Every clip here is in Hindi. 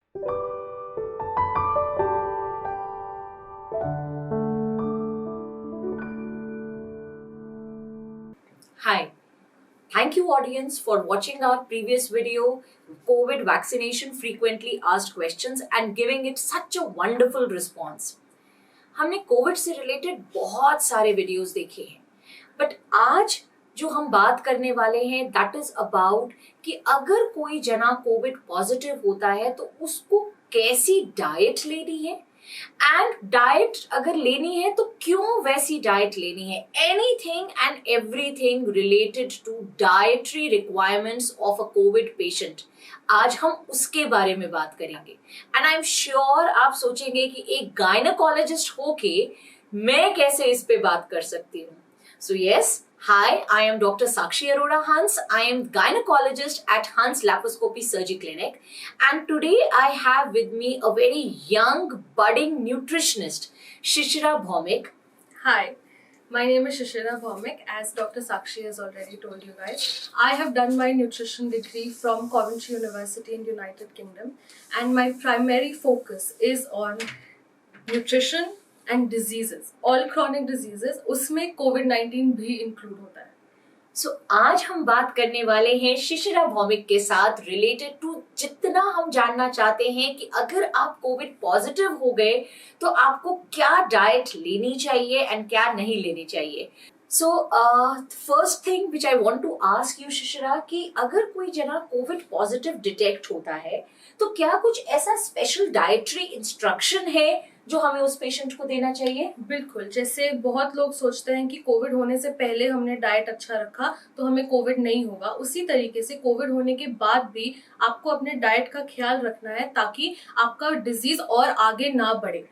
Hi, thank you audience for watching our previous video, COVID vaccination frequently asked questions and giving it such a wonderful response. हमने कोविड से रिलेटेड बहुत सारे वीडियोस देखे हैं, बट आज जो हम बात करने वाले हैं दैट इज अबाउट कि अगर कोई जना कोविड पॉजिटिव होता है तो उसको कैसी डाइट लेनी है एंड डाइट अगर लेनी है तो क्यों वैसी डाइट लेनी है, anything and everything related to dietary requirements of a COVID patient आज हम उसके बारे में बात करेंगे। एंड आई एम श्योर आप सोचेंगे कि एक गायनेकोलॉजिस्ट होके मैं कैसे इस पे बात कर सकती हूँ। So yes, hi, I am Dr. Sakshi Arora Hans. I am gynecologist at Hans Laparoscopy Surgery Clinic. And today I have with me a very young, budding nutritionist, Shishira Bhaumik. Hi, my name is Shishira Bhaumik. As Dr. Sakshi has already told you guys, I have done my nutrition degree from Coventry University in United Kingdom. And my primary focus is on nutrition and diseases, all chronic diseases, उसमें COVID-19 भी include होता है। So, आज हम बात करने वाले हैं शिशिरा भौमिक के साथ रिलेटेड टू जितना हम जानना चाहते हैं कि अगर आप कोविड पॉजिटिव हो गए तो आपको क्या डाइट लेनी चाहिए एंड क्या नहीं लेनी चाहिए। So first thing which I want to ask you Shishira कि अगर कोई जना कोविड पॉजिटिव डिटेक्ट होता है तो क्या कुछ ऐसा स्पेशल डाइटरी इंस्ट्रक्शन है जो हमें उस पेशेंट को देना चाहिए? बिल्कुल, जैसे बहुत लोग सोचते हैं कि कोविड होने से पहले हमने डाइट अच्छा रखा तो हमें कोविड नहीं होगा, उसी तरीके से कोविड होने के बाद भी आपको अपने डाइट का ख्याल रखना है ताकि आपका डिजीज और आगे ना बढ़े।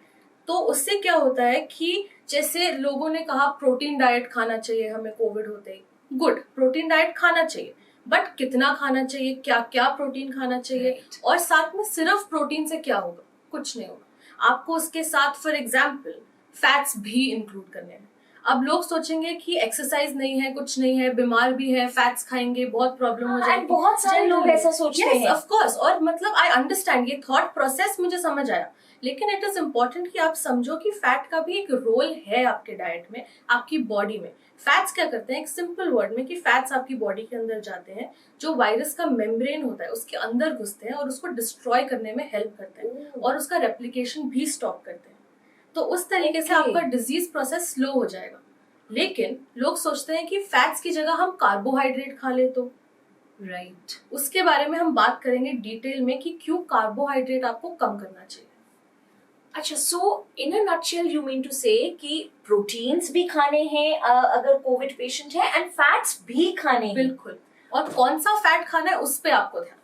तो उससे क्या होता है कि जैसे लोगों ने कहा प्रोटीन डाइट खाना चाहिए हमें कोविड होते ही, गुड, प्रोटीन डाइट खाना चाहिए, बट कितना खाना चाहिए, क्या क्या प्रोटीन खाना चाहिए, और साथ में सिर्फ प्रोटीन से क्या होगा, कुछ नहीं होगा। आपको उसके साथ फॉर एग्जाम्पल फैट्स भी इंक्लूड करने हैं। अब लोग सोचेंगे कि एक्सरसाइज नहीं है, कुछ नहीं है, बीमार भी है, फैट्स खाएंगे बहुत प्रॉब्लम हो जाएगी। बहुत सारे लोग ऐसा सोचते हैं। ऑफ कोर्स, और मतलब आई अंडरस्टैंड, ये थॉट प्रोसेस मुझे समझ आया, लेकिन इट इज इम्पोर्टेंट कि आप समझो कि फैट का भी एक रोल है आपके डाइट में, आपकी बॉडी में। फैट्स क्या करते हैं, एक सिंपल वर्ड में, कि फैट्स आपकी बॉडी के अंदर जाते हैं, जो वायरस का मेम्ब्रेन होता है उसके अंदर घुसते हैं और उसको डिस्ट्रॉय करने में हेल्प करते हैं और उसका रेप्लिकेशन भी स्टॉप करते हैं। तो उस तरीके से आपका डिजीज प्रोसेस स्लो हो जाएगा। लेकिन लोग सोचते हैं कि फैट्स की जगह हम कार्बोहाइड्रेट खा ले तो राइट, उसके बारे में हम बात करेंगे डिटेल में कि क्यों कार्बोहाइड्रेट आपको कम करना चाहिए। अच्छा, so in a nutshell you mean to say कि प्रोटीन्स भी खाने हैं अगर कोविड पेशेंट है एंड फैट्स भी खाने हैं। बिल्कुल, और कौन सा फैट खाना है उस पे आपको ध्यान।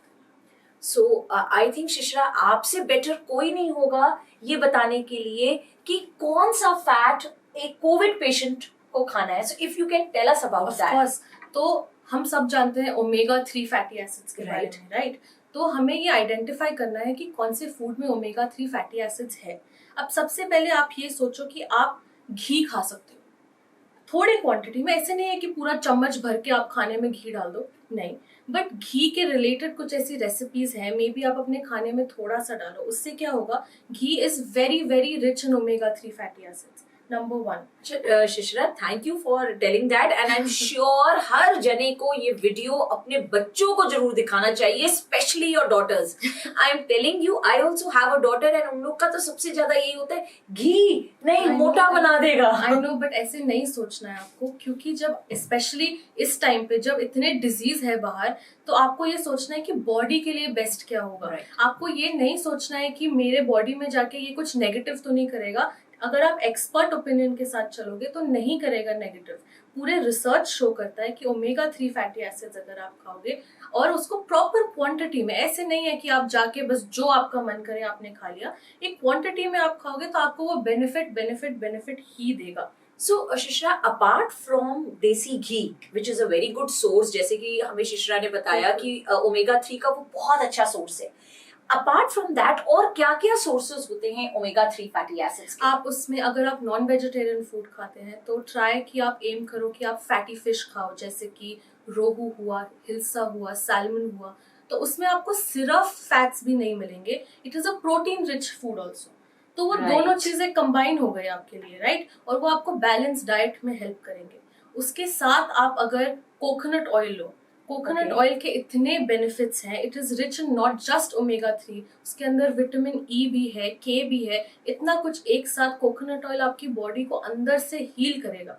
सो आई थिंक शिशिरा आपसे बेटर कोई नहीं होगा ये बताने के लिए कि कौन सा फैट एक कोविड पेशेंट को खाना है। So if you can tell us about that. तो हम सब जानते हैं ओमेगा 3 फैटी एसिड्स के बारे में, राइट? तो हमें ये आइडेंटिफाई करना है कि कौन से फूड में ओमेगा 3 फैटी एसिड्स है। अब सबसे पहले आप ये सोचो कि आप घी खा सकते हो थोड़ी क्वांटिटी में, ऐसे नहीं है कि पूरा चम्मच भर के आप खाने में घी डाल दो, नहीं, बट घी के रिलेटेड कुछ ऐसी रेसिपीज हैं, मे बी आप अपने खाने में थोड़ा सा डालो। उससे क्या होगा, ghee is very very rich in omega 3 fatty acids, number 1। Shishira, thank you for telling that and I am sure हर जने को ये वीडियो अपने बच्चों को जरूर दिखाना चाहिए, specially your daughters. I am telling you, I also have a daughter and उन लोग का तो सबसे ज्यादा यही होता है, घी नहीं मोटा बना देगा। आई नो, बट ऐसे नहीं सोचना है आपको, क्योंकि जब स्पेशली इस टाइम पे जब इतने डिजीज है बाहर, तो आपको ये सोचना है कि बॉडी के लिए बेस्ट क्या होगा। आपको ये नहीं सोचना है कि मेरे बॉडी में जाके ये कुछ नेगेटिव तो नहीं करेगा। अगर आप एक्सपर्ट ओपिनियन के साथ चलोगे तो नहीं करेगा नेगेटिव। पूरे रिसर्च शो करता है कि ओमेगा 3 फैटी एसिड्स अगर आप खाओगे और उसको प्रॉपर क्वांटिटी में, ऐसे नहीं है कि आप जाके बस जो आपका मन करे आपने खा लिया, एक क्वांटिटी में आप खाओगे तो आपको वो बेनिफिट ही देगा। सो शिश्रा, apart from desi ghee which is a very good source, जैसे कि हमें शिश्रा ने बताया कि ओमेगा 3 का वो बहुत अच्छा सोर्स है, अपार्ट फ्रॉम दैट और क्या क्या सोर्सेज होते हैं ओमेगा 3 फैटी एसिड्स के? आप उसमें अगर आप नॉन वेजिटेरियन फूड खाते हैं तो ट्राई कि आप एम करो कि आप फैटी फिश खाओ, जैसे कि रोहू हुआ, हिल्सा हुआ, सैल्मन हुआ। तो उसमें आपको सिर्फ फैट्स भी नहीं मिलेंगे, it is a protein rich food also. तो वो दोनों चीजें कंबाइन हो गई आपके लिए, राइट, और वो आपको बैलेंस डाइट में हेल्प करेंगे। उसके साथ आप अगर कोकोनट ऑयल लो, कोकोनट ऑयल के इतने बेनिफिट्स हैं, it is rich in not just omega 3, उसके अंदर विटामिन ई भी है, के भी है, इतना कुछ एक साथ कोकोनट ऑयल आपकी बॉडी को अंदर से हील करेगा।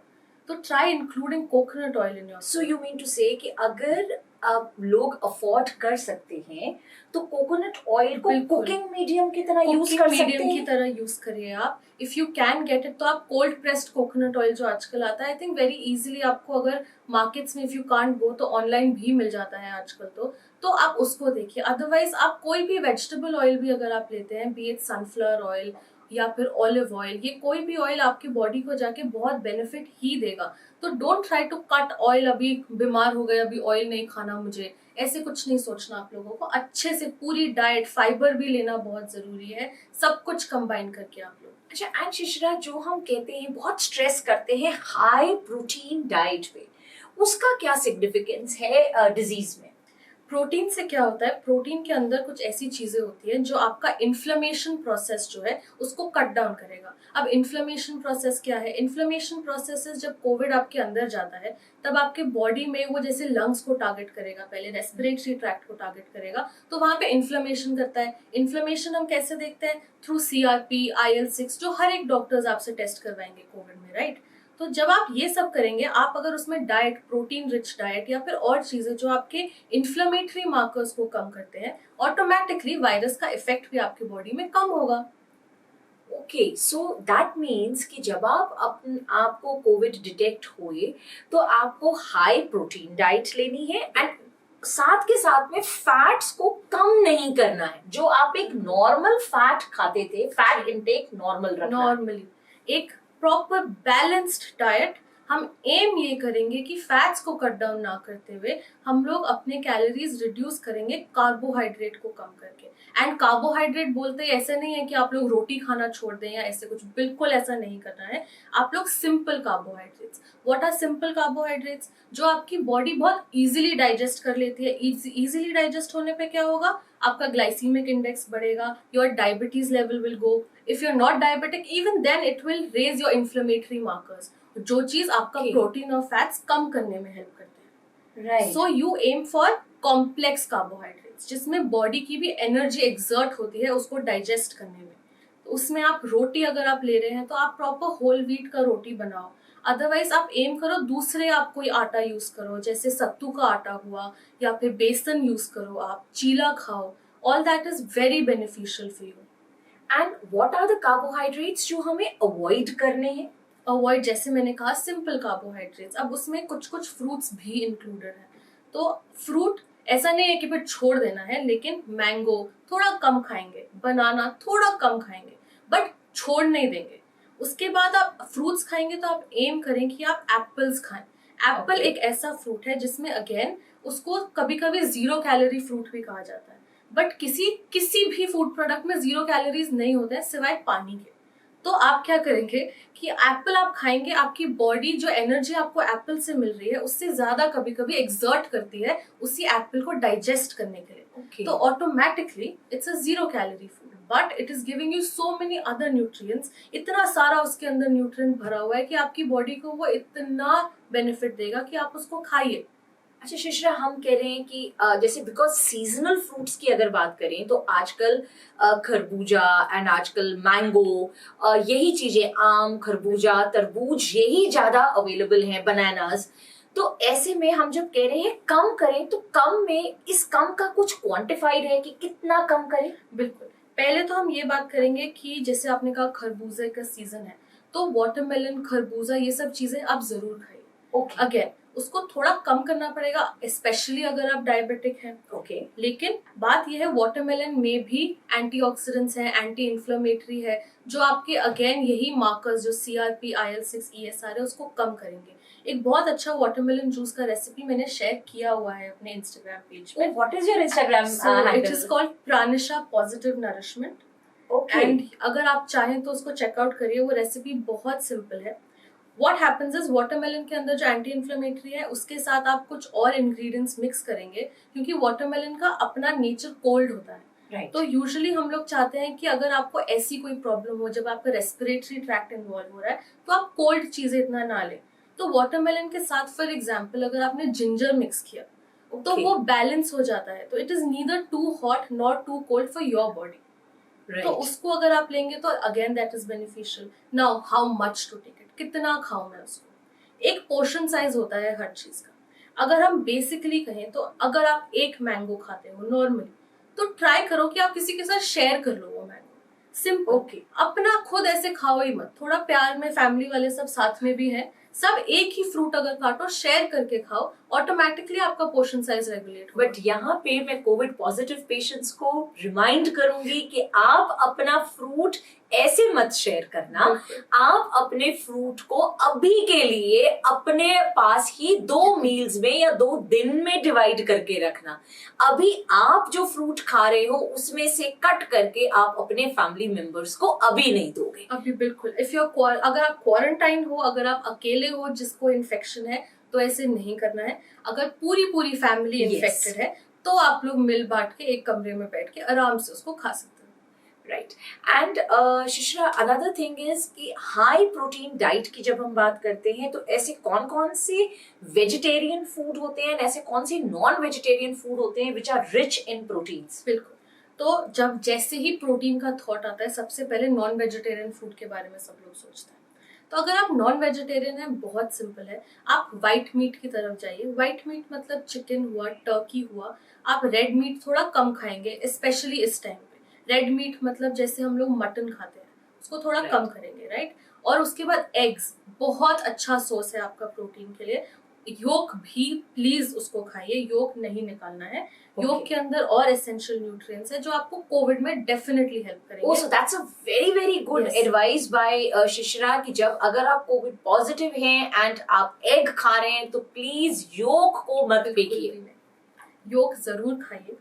तो try including coconut oil in your. So you mean to say कि अगर आप लोग अफोर्ड कर सकते हैं तो कोकोनट ऑयल को कुकिंग मीडियम की तरह यूज कर सकते हैं, की तरह यूज करिए आप, if you can get it. तो आप कोल्ड प्रेस्ड कोकोनट ऑयल जो आजकल आता है, आई थिंक वेरी इजीली आपको, अगर मार्केट्स में इफ यू कांट गो तो ऑनलाइन भी मिल जाता है आजकल, तो आप उसको देखिए। अदरवाइज आप कोई भी वेजिटेबल ऑयल भी अगर आप लेते हैं, बी इट सनफ्लावर ऑयल या फिर ऑलिव ऑयल, ये कोई भी ऑयल आपकी बॉडी को जाके बहुत बेनिफिट ही देगा। तो don't try to cut oil, अभी बीमार हो गए अभी ऑयल नहीं खाना मुझे, ऐसे कुछ नहीं सोचना। आप लोगों को अच्छे से पूरी डाइट, फाइबर भी लेना बहुत जरूरी है, सब कुछ कंबाइन करके आप लोग। अच्छा, एंड शिशिरा, जो हम कहते हैं, बहुत स्ट्रेस करते हैं हाई प्रोटीन डाइट पे, उसका क्या सिग्निफिकेंस है डिजीज में? प्रोटीन से क्या होता है, प्रोटीन के अंदर कुछ ऐसी चीजें होती है जो आपका इन्फ्लेमेशन प्रोसेस जो है उसको कट डाउन करेगा। अब इन्फ्लेमेशन प्रोसेस क्या है? इन्फ्लेमेशन प्रोसेस जब कोविड आपके अंदर जाता है तब आपके बॉडी में वो जैसे लंग्स को टारगेट करेगा, पहले रेस्पिरेटरी ट्रैक्ट को टारगेट करेगा, तो वहां पे इन्फ्लेमेशन करता है। इन्फ्लेमेशन हम कैसे देखते हैं? थ्रू CRP, IL-6, जो हर एक डॉक्टर्स आपसे टेस्ट करवाएंगे कोविड में, राइट। तो जब आप ये सब करेंगे, आप अगर उसमें डाइट, प्रोटीन रिच डाइट या फिर और चीजें जो आपके इन्फ्लेमेटरी मार्कर्स को कम करते हैं, ऑटोमेटिकली वायरस का इफेक्ट भी आपकी बॉडी में कम होगा। ओके, सो दैट मीन्स कि जब आपको कोविड डिटेक्ट हुए तो आपको हाई प्रोटीन डाइट लेनी है एंड साथ के साथ में फैट्स को कम नहीं करना है। जो आप एक नॉर्मल फैट खाते थे, फैट इनटेक नॉर्मल रखना है। नॉर्मली एक प्रॉपर बैलेंस्ड डाइट, हम एम ये करेंगे कि फैट्स को कट डाउन ना करते हुए हम लोग अपने कैलोरीज रिड्यूस करेंगे कार्बोहाइड्रेट को कम करके। एंड कार्बोहाइड्रेट बोलते ही ऐसे नहीं है कि आप लोग रोटी खाना छोड़ दें या ऐसे कुछ, बिल्कुल ऐसा नहीं करना है। आप लोग simple carbohydrates, what are simple carbohydrates? जो आपकी बॉडी बहुत इजीली डाइजेस्ट कर लेती है। इजीली डाइजेस्ट होने पे क्या होगा? आपका ग्लाइसीमिक इंडेक्स बढ़ेगा, your diabetes level will go, if you are not diabetic even then it will raise your inflammatory markers, जो चीज आपका प्रोटीन और फैट्स कम करने में हेल्प करते हैं, right. So you aim for complex carbohydrates, जिसमें बॉडी की भी एनर्जी एक्सर्ट होती है उसको डाइजेस्ट करने में। तो उसमें आप रोटी अगर आप ले रहे हैं तो आप प्रॉपर होल व्हीट का रोटी बनाओ। अदरवाइज आप एम करो दूसरे, आप कोई आटा यूज करो, जैसे सत्तू का आटा हुआ, या फिर बेसन यूज करो, आप चीला खाओ। All that is very beneficial for you. And what are the carbohydrates जो हमें अवॉइड करने हैं? अवॉइड, जैसे मैंने कहा, सिंपल कार्बोहाइड्रेट्स। अब उसमें कुछ कुछ फ्रूट्स भी इंक्लूडेड है। तो फ्रूट ऐसा नहीं है कि फिर छोड़ देना है, लेकिन मैंगो थोड़ा कम खाएंगे, बनाना थोड़ा कम खाएंगे, बट छोड़ नहीं देंगे। उसके बाद आप फ्रूट्स खाएंगे तो आप एम करें कि आप एप्पल्स खाएं। एप्पल एक ऐसा फ्रूट है जिसमें अगेन उसको कभी कभी 0 कैलोरी फ्रूट भी कहा जाता है, बट किसी भी फूड प्रोडक्ट में 0 कैलोरीज नहीं होते हैं सिवाय पानी के। तो आप क्या करेंगे कि एप्पल आप खाएंगे, आपकी बॉडी जो एनर्जी आपको एप्पल से मिल रही है उससे ज्यादा कभी कभी एक्सर्ट करती है उसी एप्पल को डाइजेस्ट करने के लिए। तो automatically it's a 0 calorie food, but it is giving you so many other nutrients. इतना सारा उसके अंदर न्यूट्रिएंट भरा हुआ है कि आपकी बॉडी को वो इतना बेनिफिट देगा कि आप उसको खाइए। अच्छा शिशिरा, हम कह रहे हैं कि जैसे बिकॉज सीजनल फ्रूट्स की अगर बात करें तो आजकल खरबूजा एंड आजकल मैंगो, यही चीजें, आम, खरबूजा, तरबूज, यही ज्यादा अवेलेबल हैं, बनानास। तो ऐसे में हम जब कह रहे हैं कम करें, तो कम में इस कम का कुछ क्वांटिफाइड है कि कितना कम करें? बिल्कुल, पहले तो हम ये बात करेंगे कि जैसे आपने कहा खरबूजे का सीजन है, तो वाटरमेलन, खरबूजा, ये सब चीजें आप जरूर खाइए। ओके, अगेन उसको थोड़ा कम करना पड़ेगा, स्पेशली अगर आप डायबिटिक हैं। ओके, लेकिन बात यह है, वाटरमेलन में भी एंटीऑक्सीडेंट्स हैं, एंटी इन्फ्लेमेटरी है, जो आपके अगेन यही मार्कर्स जो CRP, IL-6, ESR है उसको कम करेंगे। एक बहुत अच्छा वाटरमेलन जूस का रेसिपी मैंने शेयर किया हुआ है अपने इंस्टाग्राम पेज पे। What is your Instagram handle? It is called Pranisha positive nourishment. Okay, and अगर आप चाहें तो उसको चेकआउट करिए, वो रेसिपी बहुत सिंपल है। व्हाट हैपेंस इज वाटरमेलन के अंदर जो एंटी इन्फ्लेमेटरी है उसके साथ आप कुछ और इंग्रेडिएंट्स मिक्स करेंगे, क्योंकि वाटरमेलन का अपना नेचर कोल्ड होता है। Right. तो यूजुअली हम लोग चाहते हैं कि अगर आपको ऐसी कोई प्रॉब्लम हो, जब आपका रेस्पिरेटरी ट्रैक्ट इन्वॉल्व हो रहा है, तो आप कोल्ड चीजें इतना ना लें। तो वाटरमेलन के साथ फॉर एग्जाम्पल अगर आपने जिंजर मिक्स किया तो Okay. वो बैलेंस हो जाता है। तो it is neither too hot not too cold for your body. Right. तो उसको अगर आप लेंगे तो again that is beneficial. Now how much to take it, कितना खाऊं मैं उसको। एक पोर्शन साइज होता है हर चीज का। अगर हम बेसिकली कहें तो अगर आप एक मैंगो खाते हो नॉर्मली, तो ट्राई करो कि आप किसी के साथ शेयर कर लो वो मैंगो। सिंपल। Okay. अपना खुद ऐसे खाओ ही मत, थोड़ा प्यार में, फैमिली वाले सब साथ में भी है, सब एक ही फ्रूट अगर काटो शेयर करके खाओ, ऑटोमेटिकली आपका पोर्शन साइज रेगुलेट होगा। बट यहाँ पे मैं कोविड पॉजिटिव पेशेंट्स को रिमाइंड करूंगी कि आप अपना फ्रूट ऐसे मत शेयर करना। आप अपने फ्रूट को अभी के लिए अपने पास ही 2 मील्स में या 2 दिन में डिवाइड करके रखना। अभी आप जो फ्रूट खा रहे हो उसमें से कट करके आप अपने फैमिली मेंबर्स को अभी नहीं दोगे। अभी बिल्कुल। इफ यू अगर आप क्वारंटाइन हो, अगर आप अकेले हो जिसको इन्फेक्शन है, तो ऐसे नहीं करना है। अगर पूरी फैमिली इन्फेक्टेड है तो आप लोग मिल बांट के एक कमरे में बैठ के आराम से उसको खा सकते हैं। Right. And Shishira, another thing is कि हाई प्रोटीन डाइट की जब हम बात करते हैं तो ऐसे कौन कौन से वेजिटेरियन फूड होते हैं, ऐसे कौन से नॉन वेजिटेरियन फूड होते हैं which are rich in proteins? बिल्कुल। तो जब जैसे ही प्रोटीन का थॉट आता है, सबसे पहले नॉन वेजिटेरियन फूड के बारे में सब लोग सोचते हैं। तो अगर आप नॉन वेजिटेरियन हैं, बहुत सिंपल है, आप व्हाइट मीट की तरफ जाइए। व्हाइट मीट मतलब चिकन हुआ, टर्की हुआ। आप रेड मीट थोड़ा कम खाएंगे, स्पेशली इस टाइम पे। रेड मीट मतलब जैसे हम लोग मटन खाते हैं, उसको थोड़ा कम करेंगे, राइट। और उसके बाद एग्स, बहुत अच्छा सोर्स है आपका प्रोटीन के लिए। योक भी प्लीज उसको खाइए, योक नहीं निकालना है। योग के अंदर और एसेंशियल न्यूट्रिएंट्स है जो आपको कोविड में डेफिनेटली हेल्प करेंगे। Oh, so that's a very very good advice by शिशिरा कि जब अगर आप कोविड पॉजिटिव हैं एंड आप एग खा रहे हैं तो प्लीज योग को मत फेंकिए, योग जरूर खाइए।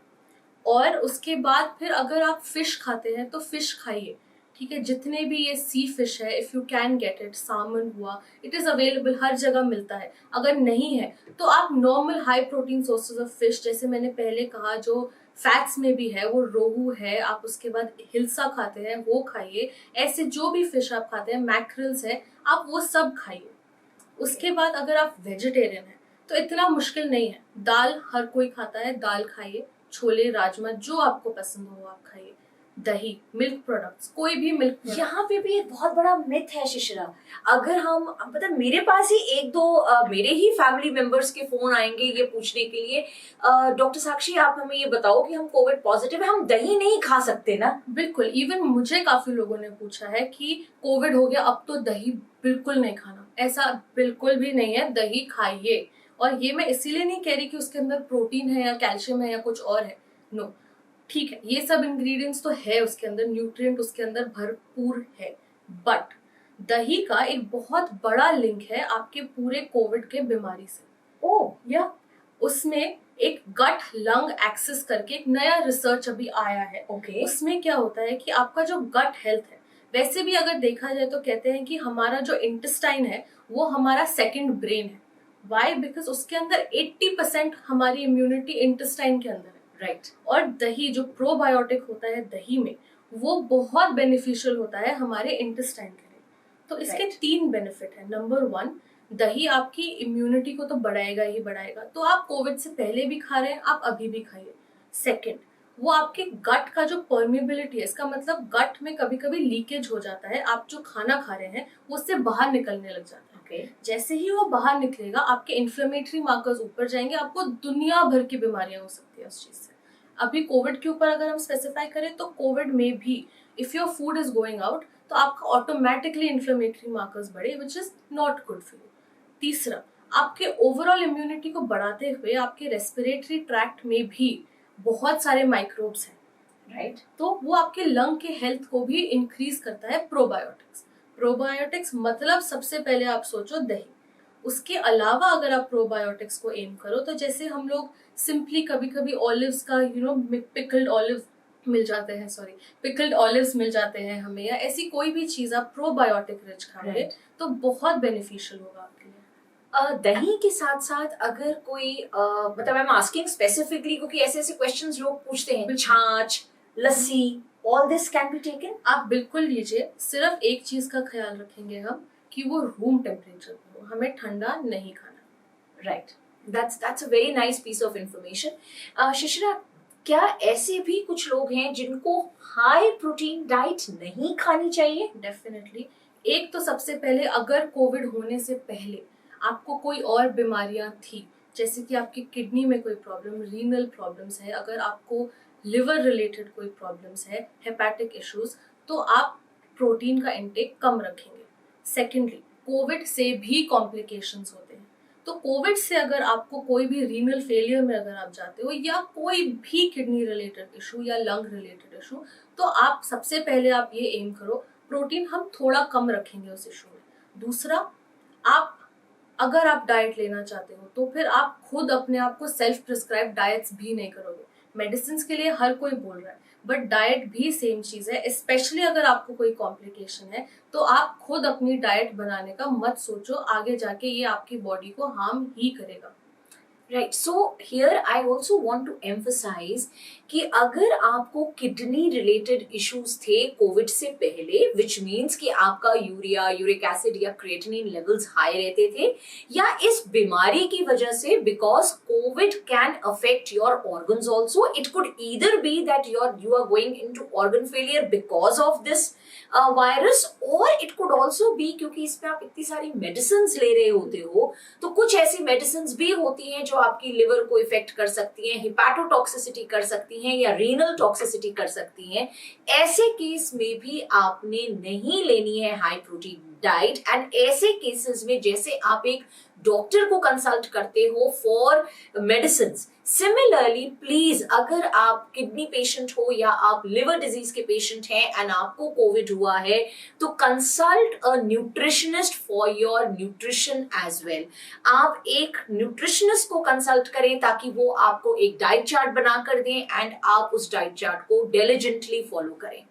और उसके बाद फिर अगर आप फिश खाते हैं तो फिश खाइए, ठीक है। जितने भी ये सी फिश है, if you can get it, salmon हुआ, इट इज अवेलेबल, हर जगह मिलता है। अगर नहीं है तो आप normal high protein sources of fish, जैसे मैंने पहले कहा जो फैट्स में भी है, वो रोहू है, आप उसके बाद हिल्सा खाते हैं वो खाइए। ऐसे जो भी फिश आप खाते हैं, मैक्रिल्स है, आप वो सब खाइए। उसके बाद अगर आप वेजिटेरियन है तो इतना मुश्किल नहीं है। दाल हर कोई खाता है, दाल खाइए। छोले, राजमा, जो आपको पसंद हो आप खाइए। दही, मिल्क प्रोडक्ट्स, कोई भी मिल्क प्रोडक्ट। यहाँ पे भी एक बहुत बड़ा मिथ है शिशिरा। अगर हम मतलब मेरे पास ही 1-2 मेरे ही फैमिली मेंबर्स के फोन आएंगे ये पूछने के लिए, डॉक्टर साक्षी आप हमें ये बताओ कि हम कोविड पॉजिटिव है, हम दही नहीं खा सकते ना? बिल्कुल। इवन मुझे काफी लोगों ने पूछा है कि कोविड हो गया अब तो दही बिल्कुल नहीं खाना। ऐसा बिल्कुल भी नहीं है, दही खाइए। और ये मैं इसीलिए नहीं कह रही कि उसके अंदर प्रोटीन है या कैल्शियम है या कुछ और है, नो। ठीक है, ये सब इंग्रेडिएंट्स तो है उसके अंदर, न्यूट्रिएंट उसके अंदर भरपूर है, बट दही का एक बहुत बड़ा लिंक है आपके पूरे कोविड के बीमारी से। ओह या उसमें एक गट लंग एक्सिस करके एक नया रिसर्च अभी आया है। ओके। उसमें क्या होता है कि आपका जो गट हेल्थ है, वैसे भी अगर देखा जाए तो कहते हैं कि हमारा जो इंटेस्टाइन है वो हमारा सेकंड ब्रेन है। वाई? बिकॉज उसके अंदर 80% हमारी इम्यूनिटी इंटेस्टाइन के अंदर है, राइट। और दही जो प्रोबायोटिक होता है दही में, वो बहुत बेनिफिशियल होता है हमारे इंटेस्टाइन के लिए। तो इसके 3 बेनिफिट है। नंबर 1, दही आपकी इम्यूनिटी को तो बढ़ाएगा ही बढ़ाएगा, तो आप कोविड से पहले भी खा रहे हैं, आप अभी भी खाइए। सेकंड, वो आपके गट का जो परमिबिलिटी है, इसका मतलब गट में कभी कभी लीकेज हो जाता है, आप जो खाना खा रहे हैं वो उससे बाहर निकलने लग जाता है। जैसे ही वो बाहर निकलेगा आपके इन्फ्लेमेटरी मार्कर्स ऊपर जाएंगे, आपको दुनिया भर की बीमारियां हो सकती है उस चीज से। अभी कोविड के ऊपर अगर हम स्पेसिफाई करें तो कोविड में भी if your food is going out तो आपका ऑटोमेटिकली इन्फ्लेमेटरी मार्कर्स बढ़े, which is not good for you. तीसरा, आपके ओवरऑल इम्यूनिटी को बढ़ाते हुए आपके रेस्पिरेटरी ट्रैक्ट में भी बहुत सारे माइक्रोब्स हैं, राइट। तो वो आपके लंग के हेल्थ को भी इंक्रीज करता है। प्रोबायोटिक्स, प्रोबायोटिक्स मतलब सबसे पहले आप सोचो दही। उसके अलावा अगर आप प्रोबायोटिक्स को एम करो तो जैसे हम लोग सिंपली कभी कभी ऑलिव्स का पिकल्ड ऑलिव मिल जाते हैं, सॉरी, पिकल्ड ऑलिव्स मिल जाते हैं हमें, या ऐसी कोई भी चीज आप प्रोबायोटिक रिच खाएंगे Right. तो बहुत बेनिफिशियल होगा आपके लिए। दही के साथ साथ अगर कोई मतलब आई एम आस्किंग स्पेसिफिकली क्योंकि ऐसे ऐसे क्वेश्चंस लोग पूछते हैं, बिल्कुल। Chaach, lassi, all this can be taken? आप बिल्कुल लीजिए, सिर्फ एक चीज का ख्याल रखेंगे हम कि वो रूम टेम्परेचर पे हो, हमें ठंडा नहीं खाना। Right, that's a very nice piece of information. Shishira, क्या ऐसे भी कुछ लोग हैं जिनको हाई प्रोटीन डाइट नहीं खानी चाहिए? डेफिनेटली। एक तो सबसे पहले, अगर कोविड होने से पहले आपको कोई और बीमारियां थी, जैसे कि आपकी किडनी में कोई प्रॉब्लम, रीनल प्रॉब्लम्स है, अगर आपको लिवर रिलेटेड कोई प्रॉब्लम्स है, हेपेटिक इश्यूज, तो आप प्रोटीन का इंटेक कम रखेंगे। सेकेंडली, कोविड से भी कॉम्प्लिकेशंस होते हैं, तो कोविड से अगर आपको कोई भी रीनल फेलियर में अगर आप जाते हो, या कोई भी किडनी रिलेटेड इशू या लंग रिलेटेड इशू, तो आप सबसे पहले आप ये एम करो, प्रोटीन हम थोड़ा कम रखेंगे उस इशू में। दूसरा, आप अगर आप डाइट लेना चाहते हो तो फिर आप खुद अपने आप को सेल्फ प्रिस्क्राइब डाइट्स भी नहीं करोगे। मेडिसिन के लिए हर कोई बोल रहा है, बट डाइट भी सेम चीज है। स्पेशली अगर आपको कोई कॉम्प्लिकेशन है तो आप खुद अपनी डाइट बनाने का मत सोचो, आगे जाके ये आपकी बॉडी को हार्म ही करेगा। Right, so here I also want to emphasise कि अगर आपको किडनी रिलेटेड इश्यूज थे कोविड से पहले, विच मीन्स कि आपका यूरिया, यूरिक एसिड या क्रिएटिनिन लेवल्स हाई रहते थे, या इस बीमारी की वजह से, because Covid can affect your organs also, it could either be that you are going into organ failure because of this virus, और इट कुड ऑल्सो बी क्योंकि इसमें आप इतनी सारी मेडिसिन ले रहे होते हो, तो कुछ ऐसी मेडिसिन भी होती हैं जो आपकी लिवर को इफेक्ट कर सकती हैं, हिपैटोटॉक्सिसिटी कर सकती हैं, या रीनल टॉक्सिसिटी कर सकती हैं। ऐसे केस में भी आपने नहीं लेनी है हाई प्रोटीन डाइट, एंड ऐसे केसेस में जैसे आप एक डॉक्टर को कंसल्ट करते हो फॉर मेडिसिन। सिमिलरली प्लीज, अगर आप किडनी पेशेंट हो या आप लिवर डिजीज के पेशेंट हैं एंड आपको कोविड हुआ है, तो consult a nutritionist for your nutrition as well. आप एक न्यूट्रिशनिस्ट को कंसल्ट करें ताकि वो आपको एक डाइट चार्ट बना कर दें एंड आप उस डाइट चार्ट को डिलिजेंटली फॉलो करें।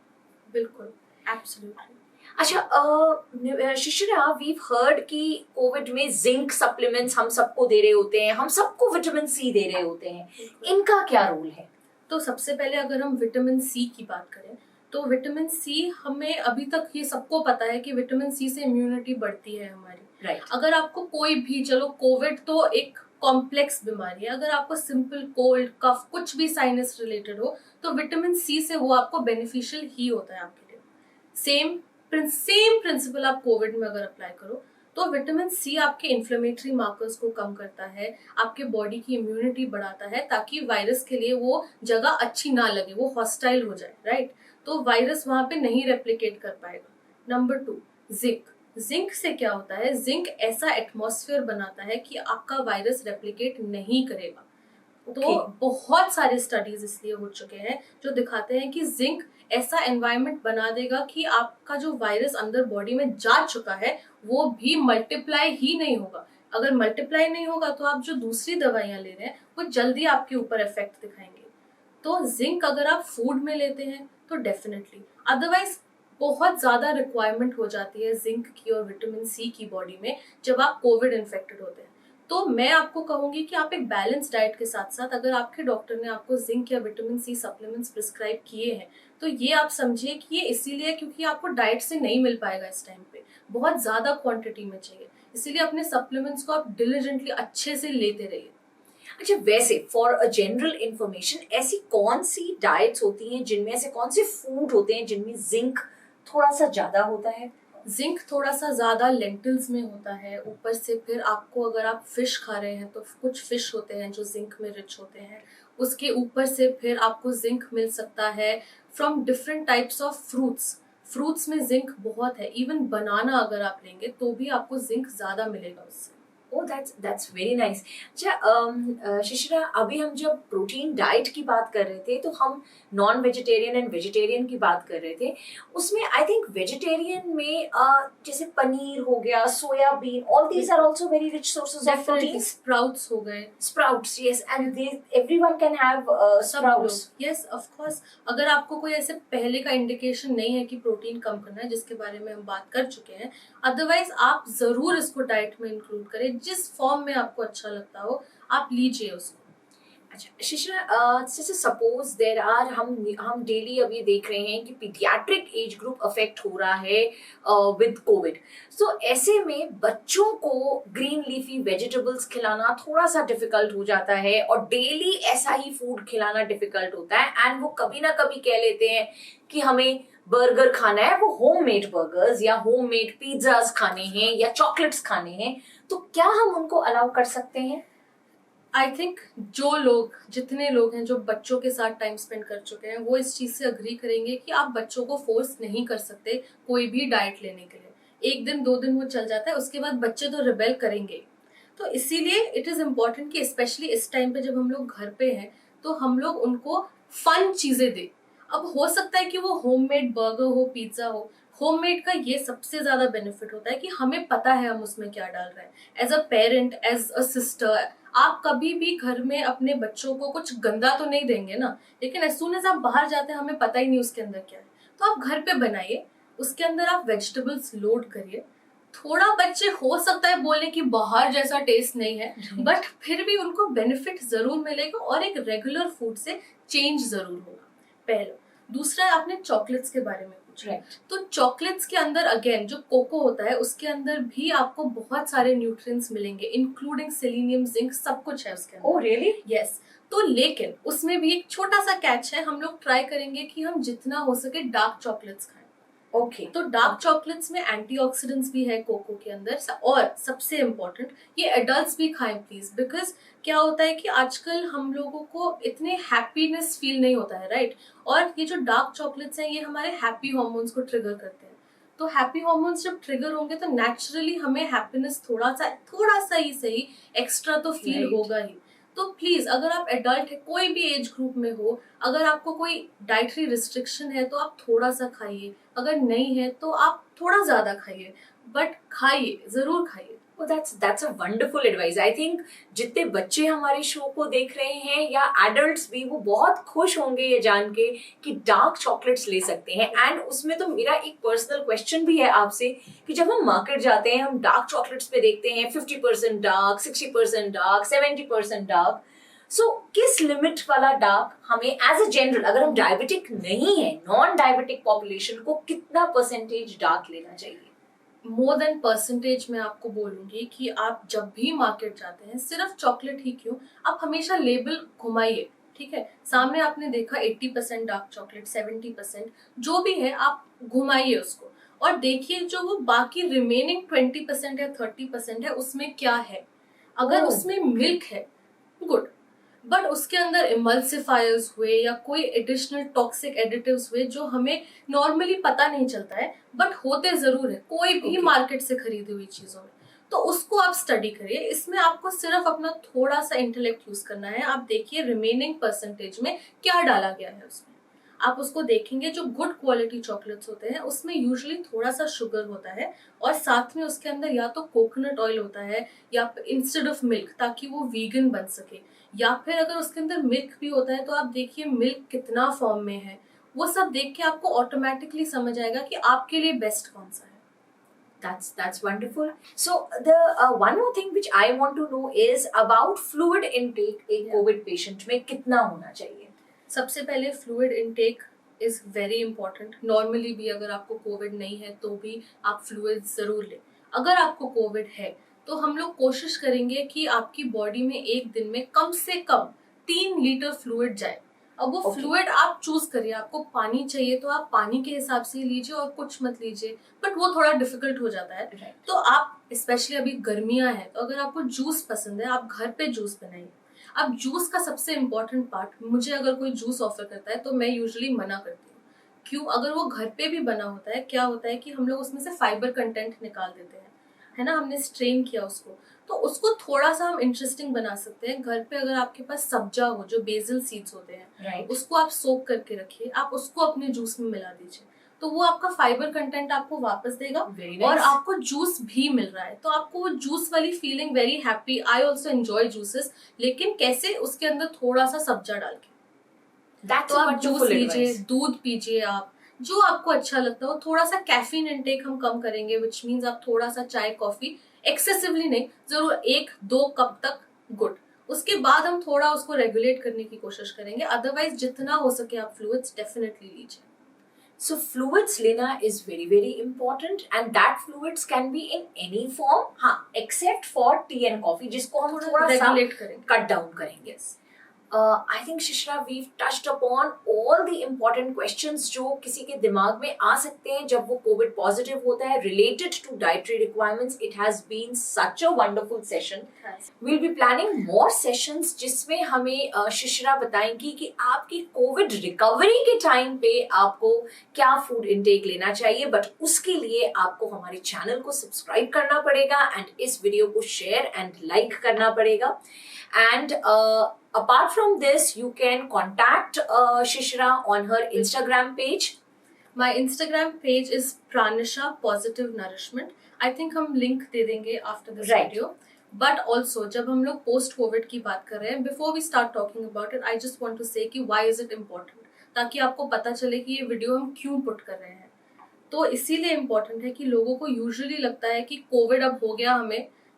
बिल्कुल, एब्सोल्युटली। अच्छा, शिशिरा, वीव हर्ड कि कोविड में जिंक सप्लीमेंट्स हम सबको दे रहे होते हैं, हम सबको विटामिन सी दे रहे होते हैं, इनका क्या रोल है? तो सबसे पहले अगर हम विटामिन सी की बात करें, तो विटामिन सी, हमें अभी तक ये सबको पता है कि विटामिन सी से इम्यूनिटी बढ़ती है हमारी। राइट। अगर आपको कोई भी, चलो कोविड तो एक कॉम्प्लेक्स बीमारी है, अगर आपको सिंपल कोल्ड, कफ, कुछ भी साइनस रिलेटेड हो, तो विटामिन सी से वो आपको बेनिफिशियल ही होता है आपके लिए। सेम प्रिंसिपल आप कोविड में अगर अप्लाई करो, तो विटामिन सी आपके इन्फ्लेमेटरी मार्कर्स को कम करता है, आपके बॉडी की इम्यूनिटी बढ़ाता है, ताकि वायरस के लिए वो जगह अच्छी ना लगे, वो हॉस्टाइल हो जाए, राइट? तो वायरस वहां पे नहीं रेप्लिकेट कर पाएगा। Number 2, zinc. जिंक से क्या होता है, जिंक ऐसा एटमॉस्फेयर बनाता है कि आपका वायरस रेप्लिकेट नहीं करेगा। तो बहुत सारे स्टडीज इसलिए हो चुके हैं जो दिखाते हैं कि जिंक ऐसा एनवायरनमेंट बना देगा कि आपका जो वायरस अंदर बॉडी में जा चुका है वो भी मल्टीप्लाई ही नहीं होगा। अगर मल्टीप्लाई नहीं होगा तो आप जो दूसरी दवाइयां ले रहे हैं वो जल्दी आपके ऊपर इफेक्ट दिखाएंगे। तो जिंक अगर आप फूड में लेते हैं तो डेफिनेटली, अदरवाइज बहुत ज्यादा रिक्वायरमेंट हो जाती है जिंक की और विटामिन सी की बॉडी में जब आप कोविड इन्फेक्टेड होते हैं। तो मैं आपको कहूंगी कि आप एक बैलेंस डाइट के साथ साथ, अगर आपके डॉक्टर ने आपको जिंक या विटामिन सी सप्लीमेंट्स प्रिस्क्राइब किए हैं, तो ये आप समझिए कि ये इसीलिए क्योंकि आपको डाइट से नहीं मिल पाएगा इस टाइम पे, बहुत ज्यादा क्वांटिटी में चाहिए, इसीलिए अपने सप्लीमेंट्स को आप डिलीजेंटली अच्छे से लेते रहिए। अच्छा, वैसे फॉर अ जनरल इंफॉर्मेशन, ऐसी कौन सी डाइट्स होती हैं जिनमें, ऐसे कौन से फूड होते हैं जिनमें जिंक थोड़ा सा ज्यादा होता है? जिंक थोड़ा सा ज्यादा लेंटिल्स में होता है, ऊपर से फिर आपको, अगर आप फिश खा रहे हैं तो कुछ फिश होते हैं जो जिंक में रिच होते हैं, उसके ऊपर से फिर आपको जिंक मिल सकता है from different types of fruits में जिंक बहुत है। इवन बनाना अगर आप लेंगे तो भी आपको जिंक ज्यादा मिलेगा उससे। Oh that's very nice. अच्छा शिशिरा, अभी हम जब प्रोटीन डाइट की बात कर रहे थे तो हम नॉन वेजिटेरियन एंड वेजिटेरियन की बात कर रहे थे। उसमें आई थिंक वेजिटेरियन में जैसे पनीर हो गया, soybean, all these are also very rich sources of definitely protein. Sprouts हो गए। Sprouts, yes, and they everyone can have सब लोग, स्प्राउट्स। Yes of course. अगर आपको कोई ऐसे पहले का इंडिकेशन नहीं है कि प्रोटीन कम करना है, जिसके बारे में हम बात कर चुके हैं, अदरवाइज आप जरूर इसको डाइट में इंक्लूड करें। जिस फॉर्म में आपको अच्छा लगता हो आप लीजिए उसको। अच्छा शिशिरा, जैसे सपोज देर आर हम डेली अब ये देख रहे हैं कि पीडियाट्रिक एज ग्रुप अफेक्ट हो रहा है विद कोविड। सो ऐसे में बच्चों को ग्रीन लीफी वेजिटेबल्स खिलाना थोड़ा सा डिफिकल्ट हो जाता है और डेली ऐसा ही फूड खिलाना डिफिकल्ट होता है, एंड वो कभी ना कभी कह लेते हैं कि हमें बर्गर खाना है, वो होममेड बर्गर्स या होममेड पिज्जाज खाने हैं या चॉकलेट्स खाने हैं। तो क्या हम उनको अलाउ कर सकते हैं? आई थिंक जितने लोग हैं जो बच्चों के साथ टाइम स्पेंड कर चुके हैं, वो इस चीज से अग्री करेंगे कि आप बच्चों को फोर्स नहीं कर सकते कोई भी डाइट लेने के लिए। एक दिन 2 दिन वो चल जाता है, उसके बाद बच्चे तो रिबेल करेंगे। तो इसीलिए इट इज इम्पोर्टेंट कि स्पेशली इस टाइम पे जब हम लोग घर पे हैं तो हम लोग उनको फन चीजें दें। अब हो सकता है कि वो होममेड बर्गर हो, पिज्जा हो। होममेड का ये सबसे ज्यादा बेनिफिट होता है कि हमें पता है हम उसमें क्या डाल रहे हैं। As a parent, as a sister, आप कभी भी घर में अपने बच्चों को कुछ गंदा तो नहीं देंगे ना, लेकिन एज सुन एज आप बाहर जाते हैं हमें पता ही नहीं उसके अंदर क्या है। तो आप घर पे बनाइए, उसके अंदर आप वेजिटेबल्स लोड करिए। थोड़ा बच्चे हो सकता है बोले कि बाहर जैसा टेस्ट नहीं है, बट फिर भी उनको बेनिफिट जरूर मिलेगा और एक रेगुलर फूड से चेंज जरूर होगा। पहला। दूसरा, आपने चॉकलेट्स के बारे में पूछा। Right. तो चॉकलेट्स के अंदर अगेन जो कोको होता है उसके अंदर भी आपको बहुत सारे न्यूट्रिएंट्स मिलेंगे, इंक्लूडिंग सेलेनियम, जिंक, सब कुछ है उसके अंदर। Oh really? यस। तो लेकिन उसमें भी एक छोटा सा कैच है, हम लोग ट्राई करेंगे कि हम जितना हो सके डार्क चॉकलेट्स खाएं। ओके। तो डार्क चॉकलेट्स में एंटीऑक्सीडेंट्स भी है कोको के अंदर। और सबसे इम्पोर्टेंट, ये एडल्ट्स भी खाएं प्लीज, बिकॉज क्या होता है कि आजकल हम लोगों को इतने हैप्पीनेस फील नहीं होता है, राइट? और ये जो डार्क चॉकलेट्स हैं ये हमारे हैप्पी हॉर्मोन्स को ट्रिगर करते हैं। तो हैप्पी हॉर्मोन्स जब ट्रिगर होंगे तो नेचुरली हमें हैप्पीनेस थोड़ा सा ही सही एक्स्ट्रा तो फील Right. होगा ही। तो प्लीज, अगर आप एडल्ट है, कोई भी एज ग्रुप में हो, अगर आपको कोई डाइटरी रिस्ट्रिक्शन है तो आप थोड़ा सा खाइए, अगर नहीं है तो आप थोड़ा ज्यादा खाइए, बट खाइए, जरूर खाइए। Oh, that's a wonderful advice. I think जितने बच्चे हमारे शो को देख रहे हैं या एडल्ट्स भी, वो बहुत खुश होंगे ये जान के कि डार्क चॉकलेट्स ले सकते हैं। एंड उसमें तो मेरा एक पर्सनल क्वेश्चन भी है आपसे कि जब हम मार्केट जाते हैं, हम डार्क चॉकलेट्स पे देखते हैं 50% डार्क, 60% डार्क, 70% डार्क। सो किस लिमिट वाला डार्क हमें एज ए जनरल, अगर हम डायबिटिक नहीं है, नॉन डायबिटिक पॉपुलेशन को कितना परसेंटेज डार्क लेना चाहिए? मोर देन परसेंटेज मैं आपको बोलूंगी कि आप जब भी मार्केट जाते हैं, सिर्फ चॉकलेट ही क्यों, आप हमेशा लेबल घुमाइए। ठीक है, सामने आपने देखा 80% डार्क चॉकलेट, 70% जो भी है, आप घुमाइए उसको और देखिए जो वो बाकी रिमेनिंग 20% या 30% है उसमें क्या है। अगर Oh. उसमें मिल्क है, गुड, बट उसके अंदर इमल्सिफायर्स हुए या कोई एडिशनल टॉक्सिक एडिटिव्स हुए जो हमें नॉर्मली पता नहीं चलता है, बट होते जरूर है कोई भी Okay. मार्केट से खरीदी हुई चीजों में, तो उसको आप स्टडी करिए। इसमें आपको सिर्फ अपना थोड़ा सा इंटेलेक्ट यूज करना है। आप देखिए रिमेनिंग परसेंटेज में क्या डाला गया है उसमें, आप उसको देखेंगे। जो गुड क्वालिटी चॉकलेट्स होते हैं उसमें यूजुअली थोड़ा सा शुगर होता है और साथ में उसके अंदर या तो कोकोनट ऑयल होता है या इंस्टेड ऑफ मिल्क, ताकि वो वीगन बन सके। या फिर अगर उसके अंदर मिल्क भी होता है तो आप देखिए मिल्क कितना फॉर्म में है। वो सब देख के आपको ऑटोमेटिकली समझ आएगा कि आपके लिए बेस्ट कौन सा है। That's wonderful. So the one more thing which I want to know is about fluid intake एक Yeah. COVID patient में कितना होना चाहिए? सबसे पहले fluid intake is very important. Normally भी अगर आपको कोविड नहीं है तो भी आप फ्लूइड जरूर लें। अगर आपको कोविड है तो हम लोग कोशिश करेंगे कि आपकी बॉडी में एक दिन में कम से कम 3 लीटर फ्लूइड जाए। अब वो Okay. फ्लूइड आप चूज करिए, आपको पानी चाहिए तो आप पानी के हिसाब से ही लीजिए और कुछ मत लीजिए, बट वो थोड़ा डिफिकल्ट हो जाता है। Right. तो आप स्पेशली अभी गर्मियां हैं तो अगर आपको जूस पसंद है आप घर पे जूस बनाइए। अब जूस का सबसे इम्पोर्टेंट पार्ट, मुझे अगर कोई जूस ऑफर करता है तो मैं यूजुअली मना करती हूँ। क्यों? अगर वो घर पे भी बना होता है, क्या होता है कि हम लोग उसमें से फाइबर कंटेंट निकाल देते हैं। है ना, हमने स्ट्रेन किया उसको, तो उसको थोड़ा सा हम इंटरेस्टिंग बना सकते हैं। घर पे अगर आपके पास सब्जा हो, जो बेसिल सीड्स होते हैं, राइट। उसको आप सोक करके रखिए, आप उसको अपने जूस में मिला दीजिए, तो वो आपका फाइबर कंटेंट आपको वापस देगा वेरी और नाइस। आपको जूस भी मिल रहा है, तो आपको वो जूस वाली feeling, very happy, I also enjoy juices, लेकिन कैसे, उसके अंदर थोड़ा सा सब्जा डाल के। दैट्स तो अ आप जूस वंडरफुल लीजिए, एडवाइस। दूध पीजिए, आप जो आपको अच्छा लगता हो। थोड़ा सा कैफीन इनटेक हम कम करेंगे, विच मीन्स आप थोड़ा सा चाय कॉफी, एक्सेसिवली नहीं, जरूर 1-2 कप तक, गुड। उसके बाद हम थोड़ा उसको रेगुलेट करने की कोशिश करेंगे, अदरवाइज जितना हो सके आप फ्लूइड्स डेफिनेटली लीजिए। So fluids लेना is very very important and that fluids can be in any form, हाँ, except for tea and coffee जिसको हम थोड़ा सा रेगुलेट करेंगे। cut down करेंगे। I think शिश्रा we've touched upon all the important questions जो किसी के दिमाग में आ सकते हैं जब वो COVID positive होता है related to dietary requirements. It has been such a wonderful session. We'll be planning more sessions जिसमें हमें शिश्रा बताएंगी कि आपकी कोविड रिकवरी के टाइम पे आपको क्या फूड इनटेक लेना चाहिए, बट उसके लिए आपको हमारे चैनल को सब्सक्राइब करना पड़ेगा एंड इस वीडियो को शेयर एंड लाइक करना पड़ेगा। And apart from this you can contact Shishra on her Instagram page. My Instagram page is Pranisha Positive Nourishment. I think हम लिंक दे देंगे after this Right. video. But also जब हम लोग post COVID की बात कर रहे हैं, before we start talking about it, I just want to say कि why is it important, ताकि आपको पता चले कि ये वीडियो हम क्यों पुट कर रहे हैं। तो इसीलिए इम्पोर्टेंट है कि लोगों को यूजुअली लगता है कि कोविड अब हो गया,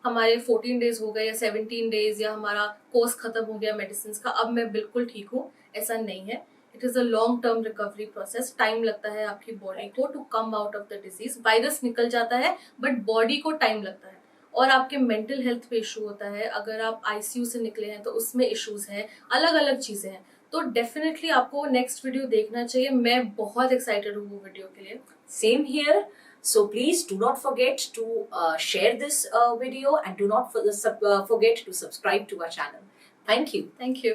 हमारे 14 डेज हो गए या 17 डेज, या हमारा कोर्स खत्म हो गया मेडिसिन का, अब मैं बिल्कुल ठीक हूँ। ऐसा नहीं है। It is a long term recovery process, time लगता है आपकी बॉडी को to come out of the disease. Virus निकल जाता है बट बॉडी को टाइम लगता है। और आपके मेंटल हेल्थ पे इशू होता है, अगर आप आईसीयू से निकले हैं तो उसमें इश्यूज हैं, अलग अलग चीजें हैं। तो डेफिनेटली आपको नेक्स्ट वीडियो देखना चाहिए। मैं बहुत एक्साइटेड हूँ वो वीडियो के लिए। Same here. So please do not forget to share this video and do not forget to subscribe to our channel. Thank you. Thank you.